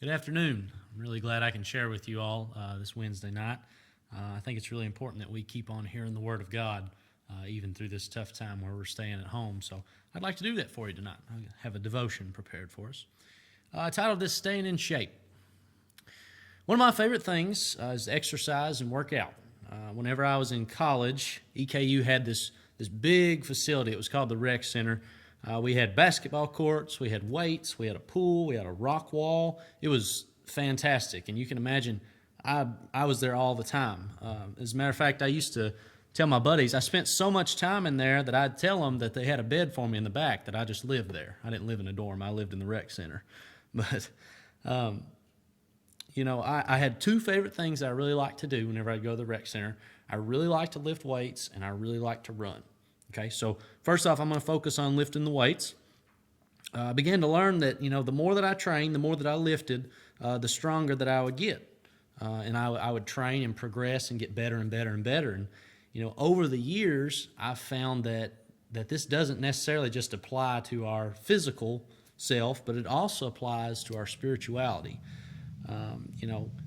Good afternoon. I'm really glad I can share with you all this Wednesday night. I think it's really important that we keep on hearing the Word of God even through this tough time where we're staying at home. So I'd like to do that for you tonight. I have a devotion prepared for us. I titled this Staying in Shape. One of my favorite things is exercise and work out. Whenever I was in college, EKU had this big facility. It was called the Rec Center. We had basketball courts, we had weights, we had a pool, we had a rock wall. It was fantastic, and you can imagine I was there all the time. As a matter of fact, I used to tell my buddies I spent so much time in there that I'd tell them that they had a bed for me in the back, that I just lived there. I didn't live in a dorm. I lived in the Rec Center. But, I had two favorite things that I really liked to do whenever I'd go to the Rec Center. I really liked to lift weights, and I really liked to run. Okay, so first off, I'm going to focus on lifting the weights. I began to learn that, the more that I trained, the more that I lifted, the stronger that I would get. And I would train and progress and get better and better and better. And, over the years, I've found that this doesn't necessarily just apply to our physical self, but it also applies to our spirituality.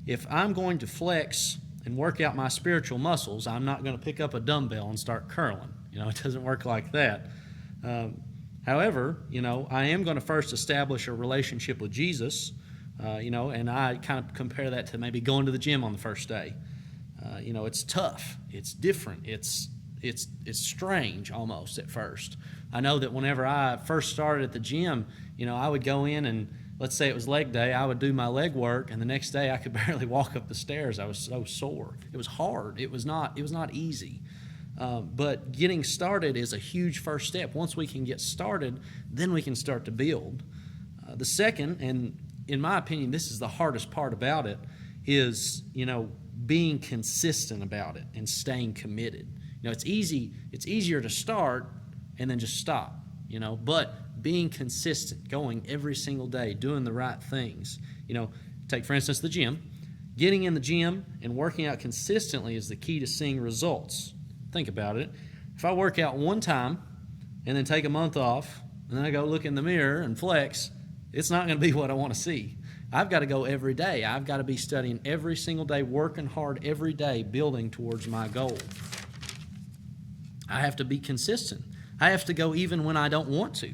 If I'm going to flex and work out my spiritual muscles, I'm not going to pick up a dumbbell and start curling. It doesn't work like that. However, I am going to first establish a relationship with Jesus, and I kind of compare that to maybe going to the gym on the first day. It's tough. It's different. It's strange almost at first. I know that whenever I first started at the gym, I would go in and let's say it was leg day, I would do my leg work, and the next day I could barely walk up the stairs. I was so sore. It was hard. It was not easy. But getting started is a huge first step. Once we can get started, then we can start to build. The second, and in my opinion, this is the hardest part about it, is, being consistent about it and staying committed. It's easier to start and then just stop, but being consistent, going every single day, doing the right things. Take, for instance, the gym. Getting in the gym and working out consistently is the key to seeing results. Think about it. If I work out one time and then take a month off and then I go look in the mirror and flex, it's not going to be what I want to see. I've got to go every day. I've got to be studying every single day, working hard every day, building towards my goal. I have to be consistent. I have to go even when I don't want to.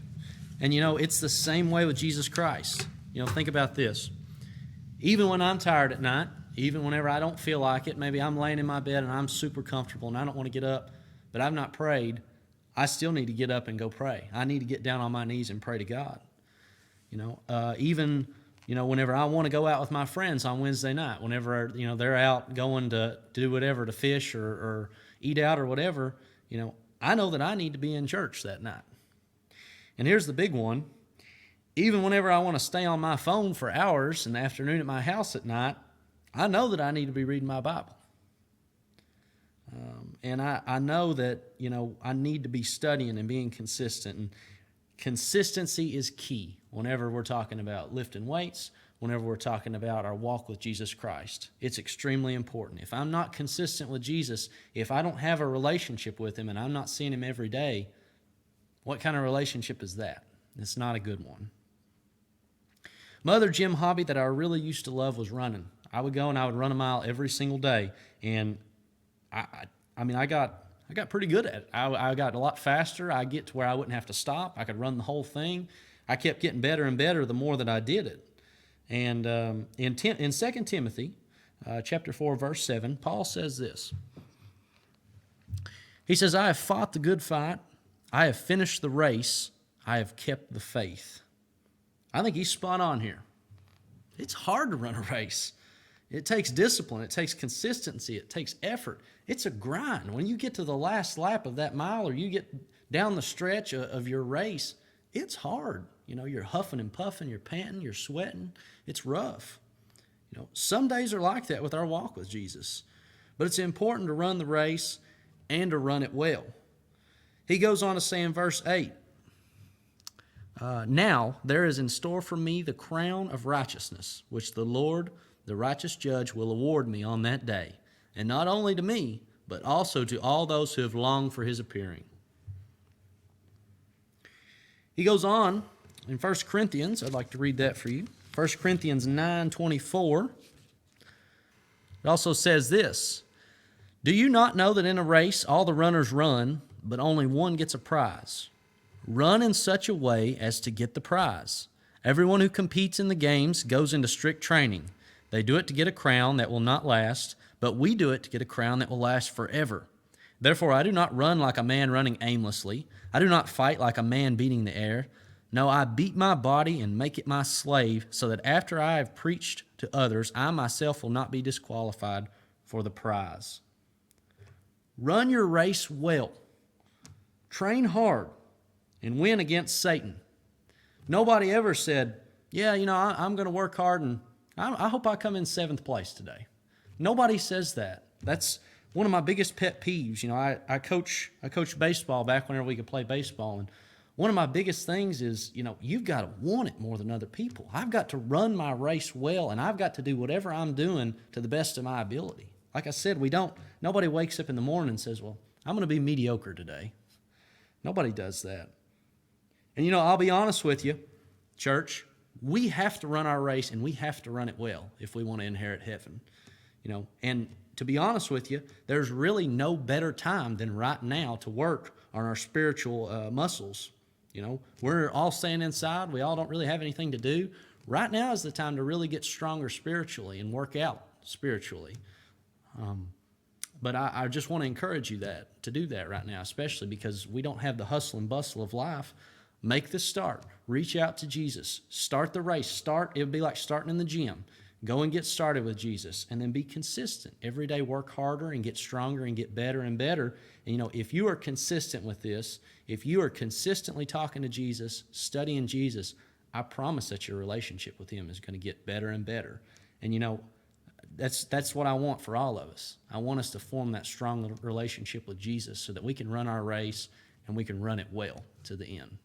And it's the same way with Jesus Christ. Think about this. Even when I'm tired at night, even whenever I don't feel like it, maybe I'm laying in my bed and I'm super comfortable and I don't want to get up, but I've not prayed, I still need to get up and go pray. I need to get down on my knees and pray to God. Whenever I want to go out with my friends on Wednesday night, whenever, they're out going to do whatever, to fish or eat out or whatever, I know that I need to be in church that night. And here's the big one. Even whenever I want to stay on my phone for hours in the afternoon at my house at night, I know that I need to be reading my Bible. And I know that, I need to be studying and being consistent. And consistency is key whenever we're talking about lifting weights, whenever we're talking about our walk with Jesus Christ. It's extremely important. If I'm not consistent with Jesus, if I don't have a relationship with Him and I'm not seeing Him every day, what kind of relationship is that? It's not a good one. My other gym hobby that I really used to love was running. I would go and I would run a mile every single day, and I got pretty good at it. I got a lot faster. I get to where I wouldn't have to stop. I could run the whole thing. I kept getting better and better the more that I did it. And in 2 Timothy, chapter 4, verse 7, Paul says this. He says, "I have fought the good fight. I have finished the race. I have kept the faith." I think he's spot on here. It's hard to run a race. It takes discipline. It takes consistency. It takes effort. It's a grind. When you get to the last lap of that mile or you get down the stretch of your race, it's hard. You're huffing and puffing, you're panting, you're sweating. It's rough. Some days are like that with our walk with Jesus. But it's important to run the race and to run it well. He goes on to say in verse 8, "Now there is in store for me the crown of righteousness, which the Lord, the righteous judge, will award me on that day, and not only to me, but also to all those who have longed for His appearing." He goes on in 1 Corinthians, I'd like to read that for you. 1 Corinthians 9:24. It also says this, "Do you not know that in a race all the runners run, but only one gets a prize? Run in such a way as to get the prize. Everyone who competes in the games goes into strict training. They do it to get a crown that will not last, but we do it to get a crown that will last forever. Therefore, I do not run like a man running aimlessly. I do not fight like a man beating the air. No, I beat my body and make it my slave, so that after I have preached to others, I myself will not be disqualified for the prize." Run your race well. Train hard and win against Satan. Nobody ever said, "Yeah, I'm going to work hard and I hope I come in 7th place today." Nobody says that. That's one of my biggest pet peeves. I coached baseball back whenever we could play baseball, and one of my biggest things is, you've got to want it more than other people. I've got to run my race well, and I've got to do whatever I'm doing to the best of my ability. Like I said, nobody wakes up in the morning and says, "Well, I'm going to be mediocre today." Nobody does that. And I'll be honest with you, church, we have to run our race, and we have to run it well if we want to inherit heaven. And to be honest with you, there's really no better time than right now to work on our spiritual muscles. We're all staying inside. We all don't really have anything to do. Right now is the time to really get stronger spiritually and work out spiritually. But I just want to encourage you to do that right now, especially because we don't have the hustle and bustle of life. Make the start. Reach out to Jesus. Start the race. It would be like starting in the gym. Go and get started with Jesus, and then be consistent. Every day work harder and get stronger and get better and better. And if you are consistent with this, if you are consistently talking to Jesus, studying Jesus, I promise that your relationship with him is going to get better and better. And that's what I want for all of us. I want us to form that strong relationship with Jesus so that we can run our race and we can run it well to the end.